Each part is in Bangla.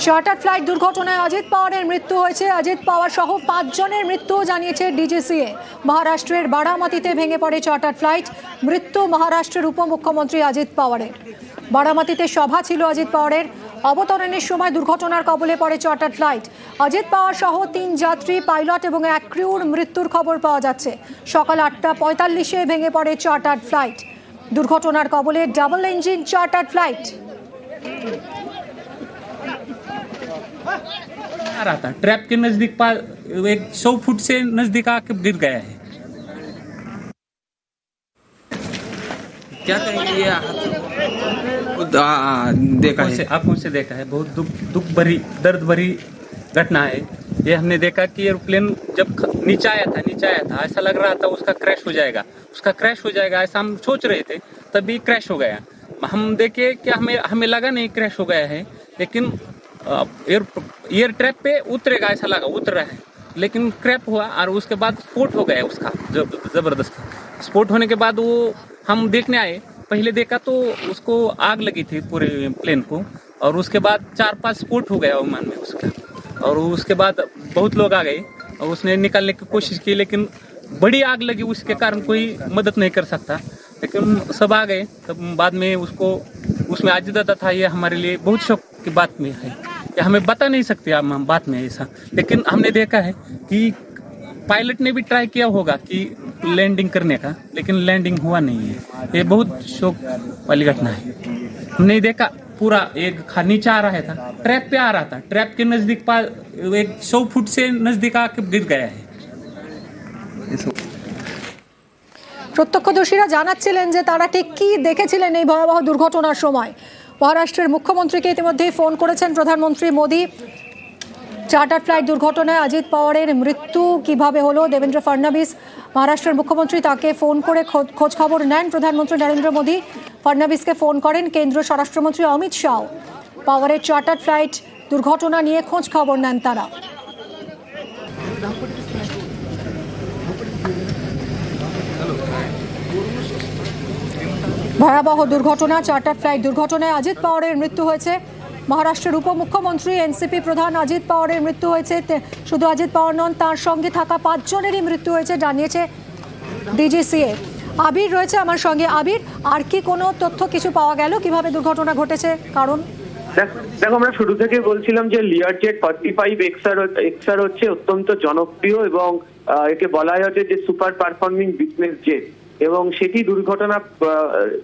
চার্টার ফ্লাইট দুর্ঘটনায় অজিত পাওয়ারের মৃত্যু হয়েছে। অজিত পাওয়ার সহ 5 জনের মৃত্যু জানিয়েছে ডিজিসিএ। মহারাষ্ট্রের বারামাতিতে ভেঙে পড়ে চার্টার ফ্লাইট। মৃত্যু মহারাষ্ট্রের উপমুখ্যমন্ত্রী অজিত পাওয়ারের। বারামাতিতে সভা ছিল অজিত পাওয়ারের। অবতরণের সময় দুর্ঘটনার কবলে পড়ে চার্টার ফ্লাইট। অজিত পাওয়ার সহ 3 যাত্রী, পাইলট এবং এক ক্রিউর মৃত্যুর খবর পাওয়া যাচ্ছে। সকাল 8:45-এ ভেঙে পড়ে চার্টার ফ্লাইট। দুর্ঘটনার কবলে ডাবল ইঞ্জিন চার্টার ফ্লাইট। आ रहा था ट्रैप के नजदीक 100 फुट से नजदीक आके गिर गया है। क्या कहेंगे ये देखा है, आंखों से देखा है। बहुत दुख भरी, दर्द भरी घटना है ये। हमने देखा कि एरोप्लेन जब नीचे आया था ऐसा लग रहा था उसका क्रैश हो जाएगा ऐसा हम सोच रहे थे, तभी क्रैश हो गया। हम देखे कि हमें लगा नहीं क्रैश हो गया है, लेकिन एयर ट्रैप पे उतरेगा ऐसा लगा, उतर रहा है, लेकिन क्रैप हुआ और उसके बाद स्फोट हो गया उसका जबरदस्त। स्फोट होने के बाद वो हम देखने आए, पहले देखा तो उसको आग लगी थी पूरे प्लेन को, और उसके बाद 4-5 स्फोट हो गया विमान में उसका। और उसके बाद बहुत लोग आ गए और उसने निकालने की कोशिश की, लेकिन बड़ी आग लगी, उसके कारण कोई मदद नहीं कर सकता। लेकिन सब आ गए, तब बाद में उसको उसमें आजिदा था। ये हमारे लिए बहुत शौक की बात में है, ये हमें बता नहीं सकते हम बात में ऐसा। लेकिन हमने देखा है कि पायलट ने भी ट्राई किया होगा कि लैंडिंग करने का, लेकिन लैंडिंग हुआ नहीं है। ये बहुत शौक वाली घटना है। हमने देखा पूरा एक नीचे आ रहा था, ट्रैप पे आ रहा था, ट्रैप के नजदीक 100 फुट से नजदीक आके गिर गया है। প্রত্যক্ষদর্শীরা জানাচ্ছিলেন যে তারা ঠিক কি দেখেছিলেন এই ভয়াবহ দুর্ঘটনার সময়। মহারাষ্ট্রের মুখ্যমন্ত্রীকে ইতিমধ্যেই ফোন করেছেন প্রধানমন্ত্রী মোদী। চার্টার ফ্লাইট দুর্ঘটনায় অজিত পাওয়ারের মৃত্যু কিভাবে হলো, দেবেন্দ্র ফডনবিস মহারাষ্ট্রের মুখ্যমন্ত্রী, তাকে ফোন করে খোঁজ খবর নেন প্রধানমন্ত্রী নরেন্দ্র মোদী। ফডনবিসকে ফোন করেন কেন্দ্রীয় স্বরাষ্ট্রমন্ত্রী অমিত শাহ। পাওয়ারের চার্টার ফ্লাইট দুর্ঘটনা নিয়ে খোঁজ খবর নেন তারা। ভয়াবহ দুর্ঘটনা, চার্টার ফ্লাইট দুর্ঘটনায় অজিত পাওয়ারের মৃত্যু হয়েছে। মহারাষ্ট্রের উপমুখ্যমন্ত্রী এনসিপি প্রধান অজিত পাওয়ারের মৃত্যু হয়েছে। শুধু অজিত পাওয়ার নন, তার সঙ্গে থাকা 5 জনেরই মৃত্যু হয়েছে জানিয়েছে ডিজিসিএ। আবির রয়েছে আমার সঙ্গে। আবির, আর কি কোনো তথ্য কিছু পাওয়া গেল কিভাবে দুর্ঘটনা ঘটেছে? কারণ দেখো, আমরা শুরু থেকে বলছিলাম যে লিয়ারজেট 45 এক্সআর হচ্ছে অত্যন্ত জনপ্রিয় এবং একে বলা হচ্ছে যে সুপার পারফর্মিং বিজনেস জেট, এবং সেটি দুর্ঘটনা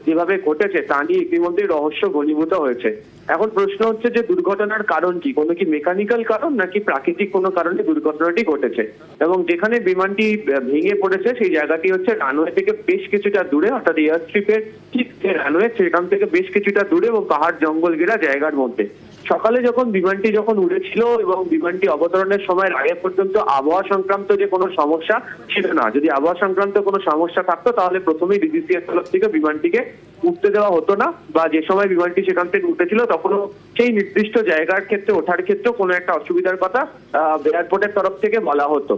যেভাবে ঘটেছে তা নিয়ে ইতিমধ্যে রহস্য ঘনীভূত হয়েছে। এখন প্রশ্ন হচ্ছে যে দুর্ঘটনার কারণ কি, কোনো কি মেকানিক্যাল কারণ নাকি প্রাকৃতিক কোনো কারণে দুর্ঘটনাটি ঘটেছে। এবং যেখানে বিমানটি ভেঙে পড়েছে সেই জায়গাটি হচ্ছে রানওয়ে থেকে বেশ কিছুটা দূরে, অর্থাৎ এয়ার স্ট্রিপের ঠিক যে রানওয়ে সেখান থেকে বেশ কিছুটা দূরে এবং পাহাড় জঙ্গল ঘেরা জায়গার মধ্যে। সকালে যখন বিমানটি উড়েছিল এবং বিমানটি অবতরণের সময় আগে পর্যন্ত আবহাওয়া সংক্রান্ত যে কোনো সমস্যা ছিল না। যদি আবহাওয়া সংক্রান্ত কোনো সমস্যা থাকতো তাহলে প্রথমেই ডিজিসিএর তরফ থেকে বিমানটিকে উঠতে দেওয়া হতো না, বা যে সময় বিমানটি সেখান থেকে উঠেছিল তখনও সেই নির্দিষ্ট জায়গার ক্ষেত্রে ওঠার ক্ষেত্রে কোনো একটা অসুবিধার কথা এয়ারপোর্টের তরফ থেকে বলা হতো।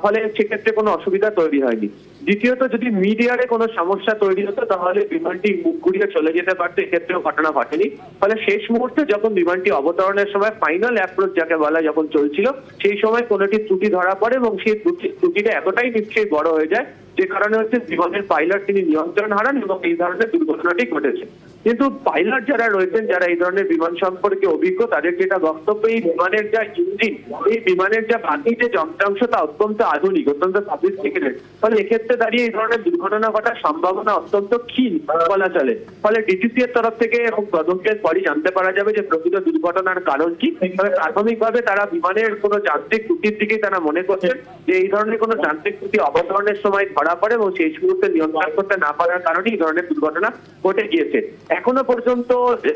ফলে সেক্ষেত্রে কোনো অসুবিধা তৈরি হয়নি। দ্বিতীয়ত, যদি মিড এয়ারে কোনো সমস্যা তৈরি হতো তাহলে বিমানটি মুখ ঘুরিয়ে চলে যেতে পারতো, এক্ষেত্রেও ঘটনা ঘটেনি। ফলে শেষ মুহূর্তে যখন বিমানটি অবতরণের সময় ফাইনাল অ্যাপ্রোচ যাকে বলা যখন চলছিল, সেই সময় কোনোটি ত্রুটি ধরা পড়ে এবং সেই ত্রুটিটা এতটাই নিশ্চয়ই বড় হয়ে যায় যে কারণে হচ্ছে বিমানের পাইলট তিনি নিয়ন্ত্রণ হারান এবং এই ধরনের দুর্ঘটনাটি ঘটেছে। কিন্তু পাইলট যারা রয়েছেন, যারা এই ধরনের বিমান সম্পর্কে অভিজ্ঞ, তাদের যেটা বক্তব্য, এই বিমানের যা ইঞ্জিন, এই বিমানের যা বাকি যে যন্ত্রাংশ তা অত্যন্ত আধুনিক, অত্যন্ত সফিস্টিকেটেড। ফলে এক্ষেত্রে দাঁড়িয়ে এই ধরনের দুর্ঘটনা ঘটার সম্ভাবনা অত্যন্ত ক্ষীণ বলা চলে। ফলে ডিজিসি এর তরফ থেকে এবং তদন্তের পরই জানতে পারা যাবে যে প্রকৃত দুর্ঘটনার কারণ কি। তবে প্রাথমিকভাবে তারা বিমানের কোনো যান্ত্রিক ত্রুটির দিকেই তারা মনে করছেন যে এই ধরনের কোনো যান্ত্রিক ত্রুটি অবতরণের সময় ধরা পড়ে এবং শেষ মুহূর্তে নিয়ন্ত্রণ করতে না পারার কারণে এই ধরনের দুর্ঘটনা ঘটে গিয়েছে। এখনো পর্যন্ত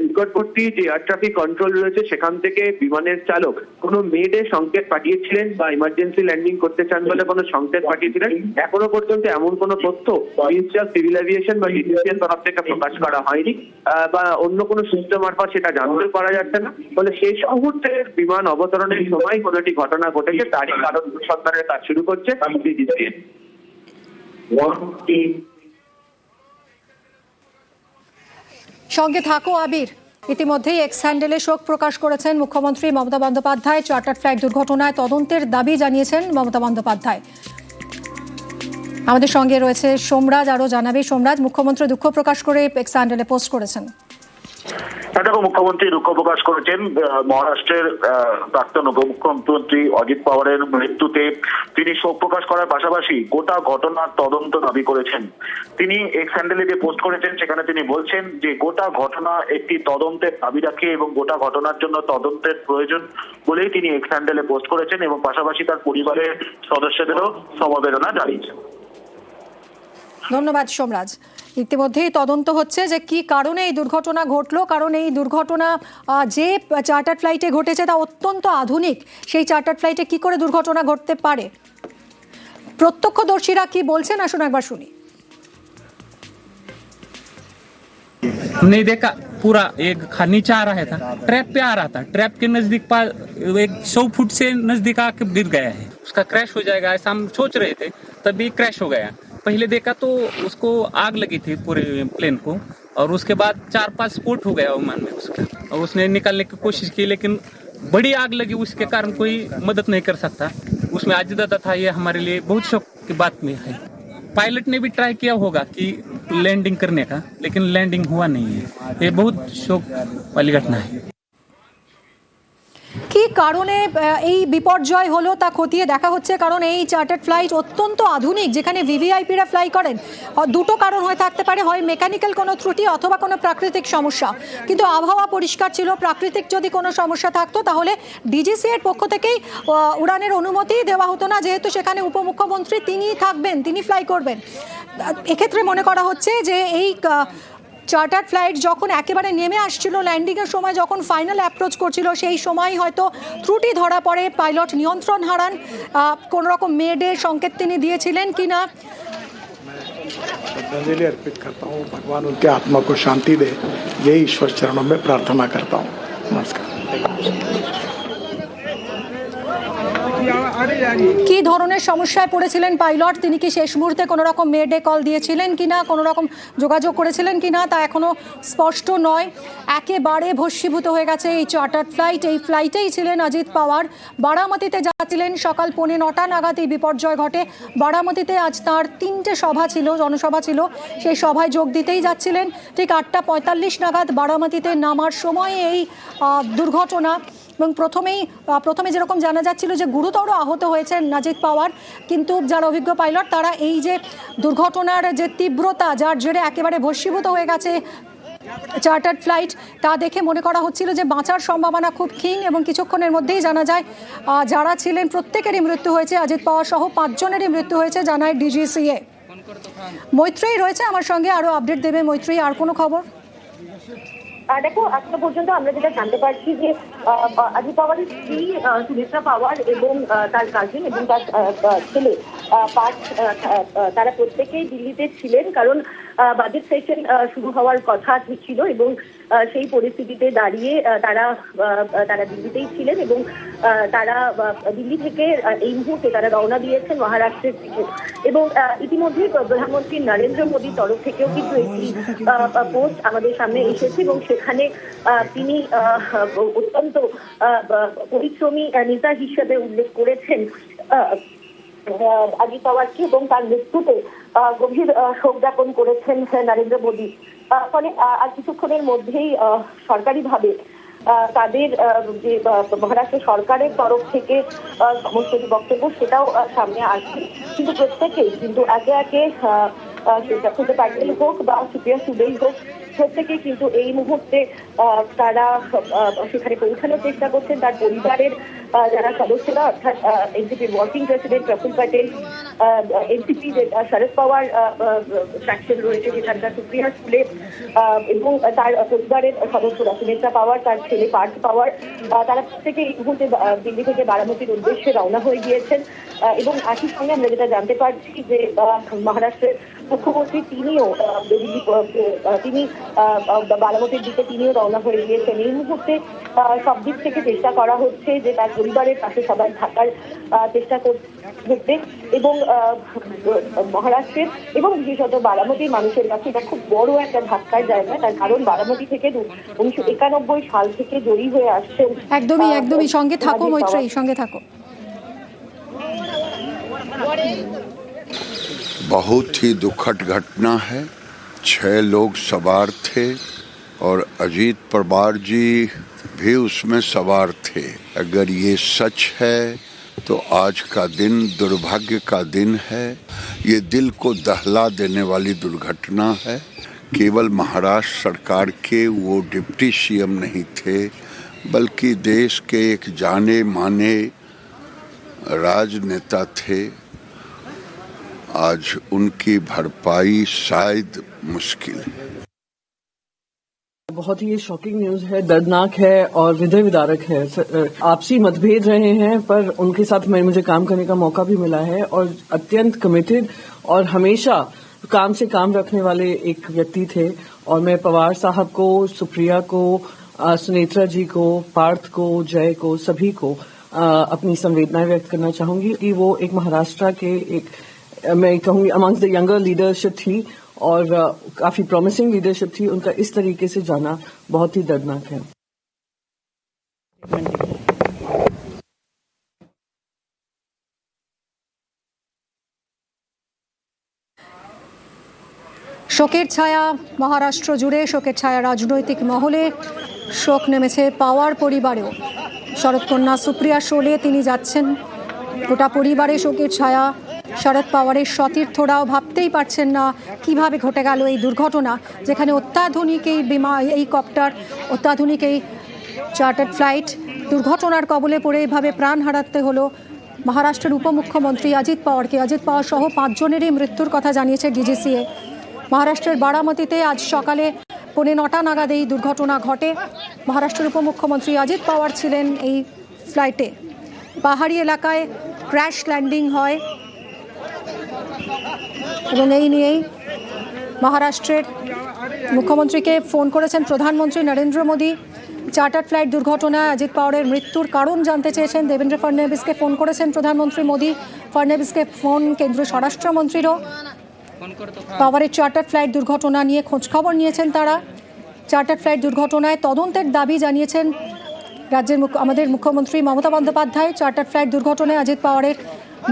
নিকটবর্তী যে এয়ার ট্রাফিক কন্ট্রোল রয়েছে সেখান থেকে বিমানের চালক কোনো মেডে সংকেত পাঠিয়েছিলেন বা ইমার্জেন্সি ল্যান্ডিং করতে চান বলে কোনো সংকেত পাঠিয়েছিলেন, এখনো পর্যন্ত এমন কোনো তথ্য মিনিস্ট্রি অফ সিভিল এভিয়েশন বা ডিজিসিএর তরফ থেকে প্রকাশ করা হয়নি, বা অন্য কোনো সূত্র মারফত সেটা জানতে পারা যাচ্ছে না। ফলে শেষ মুহূর্তে বিমান অবতরণের সময় কোনো একটি ঘটনা ঘটেছে, তারই কারণ অনুসন্ধানের কাজ শুরু করছে ডিজিসিএ। সঙ্গে থাকো আবির। ইতিমধ্যেই এক্স হ্যান্ডেলে শোক প্রকাশ করেছেন মুখ্যমন্ত্রী মমতা বন্দ্যোপাধ্যায়। চার্টার ফ্লাইট দুর্ঘটনায় তদন্তের দাবি জানিয়েছেন মমতা বন্দ্যোপাধ্যায়। আমাদের সঙ্গে রয়েছে সোমরাজ, আরো জানাবে। সোমরাজ, মুখ্যমন্ত্রী দুঃখ প্রকাশ করে এক্স হ্যান্ডেলে পোস্ট করেছেন। দেখো, মুখ্যমন্ত্রী দুঃখ প্রকাশ করেছেন মহারাষ্ট্রের প্রাক্তন উপমুখ্যমন্ত্রী অজিত পাওয়ারের মৃত্যুতে। তিনি শোক প্রকাশ করার পাশাপাশি গোটা ঘটনার তদন্ত দাবি করেছেন। তিনি এক্স হ্যান্ডেলে যে পোস্ট করেছেন সেখানে তিনি বলছেন যে গোটা ঘটনা একটি তদন্তের দাবি রাখে এবং গোটা ঘটনার জন্য তদন্তের প্রয়োজন বলেই তিনি এক্স হ্যান্ডেলে পোস্ট করেছেন এবং পাশাপাশি তার পরিবারের সদস্যদেরও সমবেদনা জানিয়েছেন। ধন্যবাদ সোমরাজ। ইতিমধ্যেই তদন্ত হচ্ছে যে কি কারণে এই দুর্ঘটনা ঘটলো, কারণ এই দুর্ঘটনা যে চার্টার ফ্লাইটে ঘটেছে তা অত্যন্ত আধুনিক। সেই চার্টার ফ্লাইটে কি করে দুর্ঘটনা ঘটতে পারে, প্রত্যক্ষদর্শীরা কি বলছেন আসুন একবার শুনি। हमने देखा पूरा एक नीचे आ रहा था, ट्रैप पे आ रहा था, ट्रैप के नजदीक 100 फुट से नजदीक आके गिर गया है। उसका क्रैश हो जाएगा ऐसा हम सोच रहे थे, तभी क्रैश हो गया। पहले देखा तो उसको आग लगी थी पूरे प्लेन को, और उसके बाद 4-5 स्फोट हो गया विमान में उसका, और उसने निकालने की कोशिश की लेकिन बड़ी आग लगी, उसके कारण कोई मदद नहीं कर सकता। उसमें अजिदादा था, ये हमारे लिए बहुत शौक की बात में है। पायलट ने भी ट्राई किया होगा कि लैंडिंग करने का, लेकिन लैंडिंग हुआ नहीं है। ये बहुत शौक वाली घटना है। কি কারণে এই বিপর্যয় হলো তা খতিয়ে দেখা হচ্ছে, কারণ এই চার্টার্ড ফ্লাইট অত্যন্ত আধুনিক, যেখানে ভিভিআইপিরা ফ্লাই করেন। দুটো কারণ হয়ে থাকতে পারে, হয় মেকানিক্যাল কোনো ত্রুটি অথবা কোনো প্রাকৃতিক সমস্যা। কিন্তু আবহাওয়া পরিষ্কার ছিল, প্রাকৃতিক যদি কোনো সমস্যা থাকতো তাহলে ডিজিসি এর পক্ষ থেকেই উড়ানের অনুমতি দেওয়া হতো না, যেহেতু সেখানে উপমুখ্যমন্ত্রী তিনিই থাকবেন, তিনি ফ্লাই করবেন। এক্ষেত্রে মনে করা হচ্ছে যে এই চার্টার ফ্লাইট যখন একেবারে নেমে আসছিল, ল্যান্ডিংয়ের সময় যখন ফাইনাল অ্যাপ্রোচ করছিল, সেই সময় হয়তো ত্রুটি ধরা পড়ে, পাইলট নিয়ন্ত্রণ হারান। কোনো রকম মেডে সংকেত তিনি দিয়েছিলেন কিনা। श्रद्धांजलि अर्पित करता हूँ, भगवान उनके आत्मा को शांति दे, यही ईश्वर चरणों में प्रार्थना करता हूँ। नमस्कार। কি ধরনের সমস্যায় পড়েছিলেন পাইলট, তিনি কি শেষ মুহূর্তে কোনো রকম মেডে কল দিয়েছিলেন কিনা, কোনো রকম যোগাযোগ করেছিলেন কিনা তা এখনো স্পষ্ট নয়। একেবারে ভস্মীভূত হয়ে গেছে এই চার্টার ফ্লাইট। এই ফ্লাইটেই ছিলেন অজিত পাওয়ার, বারামতিতে যাচ্ছিলেন। সকাল 9:45 নাগাদ এই বিপর্যয় ঘটে। বারামতিতে আজ তার 3টে সভা ছিল, জনসভা ছিল, সেই সভায় যোগ দিতেই যাচ্ছিলেন। ঠিক 8:45 নাগাদ বারামতিতে নামার সময় এই দুর্ঘটনা। এবং প্রথমে যেরকম জানা যাচ্ছিল যে গুরুতর আহত হয়েছেন অজিত পাওয়ার, কিন্তু যারা অভিজ্ঞ পাইলট তারা এই যে দুর্ঘটনার যে তীব্রতা, যার জেরে একেবারে ভস্মীভূত হয়ে গেছে চার্টার্ড ফ্লাইট, তা দেখে মনে করা হচ্ছিল যে বাঁচার সম্ভাবনা খুব ক্ষীণ। এবং কিছুক্ষণের মধ্যেই জানা যায় যারা ছিলেন প্রত্যেকেরই মৃত্যু হয়েছে, অজিত পাওয়ার সহ 5 জনেরই মৃত্যু হয়েছে, জানায় ডিজিসিএ। মৈত্রেয়ী রয়েছে আমার সঙ্গে, আরও আপডেট দেবে মৈত্রেয়ী। আর কোনো খবর? দেখো, এখনো পর্যন্ত আমরা যেটা জানতে পারছি যে অজিত পাওয়ারের স্ত্রী সুনেত্রা পাওয়ার এবং তার কাজিন এবং তার ছেলে পার্থ, তারা প্রত্যেকেই দিল্লিতে ছিলেন, কারণ বাজেট সেশন শুরু হওয়ার কথা ছিল এবং সেই পরিস্থিতিতে দাঁড়িয়ে তারা দিল্লিতেই ছিলেন এবং তারা দিল্লি থেকে এই মুহূর্তে তারা রওনা দিয়েছেন মহারাষ্ট্রের দিকে। এবং ইতিমধ্যে প্রধানমন্ত্রী নরেন্দ্র মোদীর তরফ থেকেও কিন্তু একটি পোস্ট আমাদের সামনে এসেছে এবং সেখানে তিনি অত্যন্ত পরিশ্রমী নেতা হিসেবে উল্লেখ করেছেন অজিত পাওয়ারকে এবং তার মৃত্যুতে গভীর শোক জ্ঞাপন করেছেন নরেন্দ্র মোদী। ফলে আর কিছুক্ষণের মধ্যেই সরকারিভাবে তাদের যে মহারাষ্ট্র সরকারের তরফ থেকে সমস্ত যে বক্তব্য সেটাও সামনে আসছে। কিন্তু প্রত্যেকেই কিন্তু একে একে সুপ্রিয়া প্যাটেল হোক বা সুপ্রিয়া সুদেই হোক, প্রত্যেকেই কিন্তু এই মুহূর্তে তারা সেখানে পৌঁছানোর চেষ্টা করছেন। তার পরিবারের যারা সদস্যরা, অর্থাৎ এনসিপির working president Praful Patel, NCP যে শরদ পাওয়ার ফ্র্যাকশন রয়েছে যেখানকার সুপ্রিয়া সুলে, এবং তার পরিবারের সদস্যরা সুনেত্রা পাওয়ার, তার ছেলে পার্থ পাওয়ার, তারা প্রত্যেকে এই মুহূর্তে দিল্লি থেকে বারামতির উদ্দেশ্যে রওনা হয়ে গিয়েছেন। এবং একই সঙ্গে আমরা যেটা জানতে পারছি যে মহারাষ্ট্রের মুখ্যমন্ত্রী তিনিও তিনি বারামতির দিকে তিনিও রওনা হয়ে গিয়েছেন। এই মুহূর্তে সব দিক থেকে চেষ্টা করা হচ্ছে যে তার পরিবারের পাশে সবাই থাকার চেষ্টা করতে, এবং মহারাষ্ট্রের এবং বিশেষত বারামতির মানুষের কাছে এটা খুব বড় একটা ধাক্কার জায়গা। তার কারণ বারামতি থেকে 1991 সাল থেকে জড়িয়ে হয়ে আসছেন। একদমই সঙ্গে থাকো মৈত্রেয়ী, সঙ্গে থাকো। बहुत ही दुखद घटना है। 6 लोग सवार थे और अजीत पवार जी भी उसमें सवार थे। अगर ये सच है तो आज का दिन दुर्भाग्य का दिन है। ये दिल को दहला देने वाली दुर्घटना है। केवल महाराष्ट्र सरकार के वो डिप्टी सीएम नहीं थे, बल्कि देश के एक जाने माने राजनेता थे। आज उनकी भरपाई शायद मुश्किल है। बहुत ही ये शॉकिंग न्यूज है, दर्दनाक है और हृदय विदारक है। आपसी मतभेद रहे हैं पर उनके साथ मुझे काम करने का मौका भी मिला है और अत्यंत कमिटेड और हमेशा काम से काम रखने वाले एक व्यक्ति थे। और मैं पवार साहब को, सुप्रिया को, सुनेत्रा जी को, पार्थ को, जय को, सभी को अपनी संवेदनाएं व्यक्त करना चाहूंगी कि वो एक महाराष्ट्र के एक, मैं कहूंगी अमंग्स द यंगर लीडरशिप थी और काफी प्रॉमिसिंग लीडरशिप थी। उनका इस तरीके से जाना बहुत ही दर्दनाक है। শোকের ছায়া মহারাষ্ট্র জুড়ে, শোকের ছায়া রাজনৈতিক মহলে, শোক নেমেছে পাওয়ার পরিবারেও। শরৎকন্যা সুপ্রিয়া শোলে তিনি যাচ্ছেন, গোটা পরিবারে শোকের ছায়া। শরদ পাওয়ারের সতীর্থরাও ভাবতেই পারছেন না কিভাবে ঘটে গেল এই দুর্ঘটনা, যেখানে অত্যাধুনিক এই এই কপ্টার, অত্যাধুনিক এই চার্টার্ড ফ্লাইট দুর্ঘটনার কবলে পড়ে এইভাবে প্রাণ হারাতে হলো মহারাষ্ট্রের উপমুখ্যমন্ত্রী অজিত পাওয়ারকে। অজিত পাওয়ার সহ 5 জনেরই মৃত্যুর কথা জানিয়েছে ডিজিসিএ। মহারাষ্ট্রের বারামতিতে আজ সকালে 9:15 নাগাদ এই দুর্ঘটনা ঘটে। মহারাষ্ট্রের উপমুখ্যমন্ত্রী অজিত পাওয়ার ছিলেন এই ফ্লাইটে। পাহাড়ি এলাকায় ক্র্যাশ ল্যান্ডিং হয় এবং এই নিয়েই মহারাষ্ট্রের মুখ্যমন্ত্রীকে ফোন করেছেন প্রধানমন্ত্রী নরেন্দ্র মোদী। চার্টার্ড ফ্লাইট দুর্ঘটনায় অজিত পাওয়ারের মৃত্যুর কারণ জানতে চেয়েছেন। দেবেন্দ্র ফডনবিসকে ফোন করেছেন প্রধানমন্ত্রী মোদী। ফডনবিসকে ফোন কেন্দ্রীয় স্বরাষ্ট্রমন্ত্রীরও। পাওয়ারের চার্টার্ড ফ্লাইট দুর্ঘটনা নিয়ে খোঁজখবর নিয়েছেন তারা। চার্টার্ড ফ্লাইট দুর্ঘটনায় তদন্তের দাবি জানিয়েছেন রাজ্যের আমাদের মুখ্যমন্ত্রী মমতা বন্দ্যোপাধ্যায়। চার্টার্ড ফ্লাইট দুর্ঘটনায় অজিত পাওয়ারের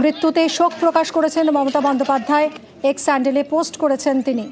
মৃত্যুতে শোক প্রকাশ করেছেন মমতা বন্দ্যোপাধ্যায়। এক্স হ্যান্ডেলে পোস্ট করেছেন তিনি।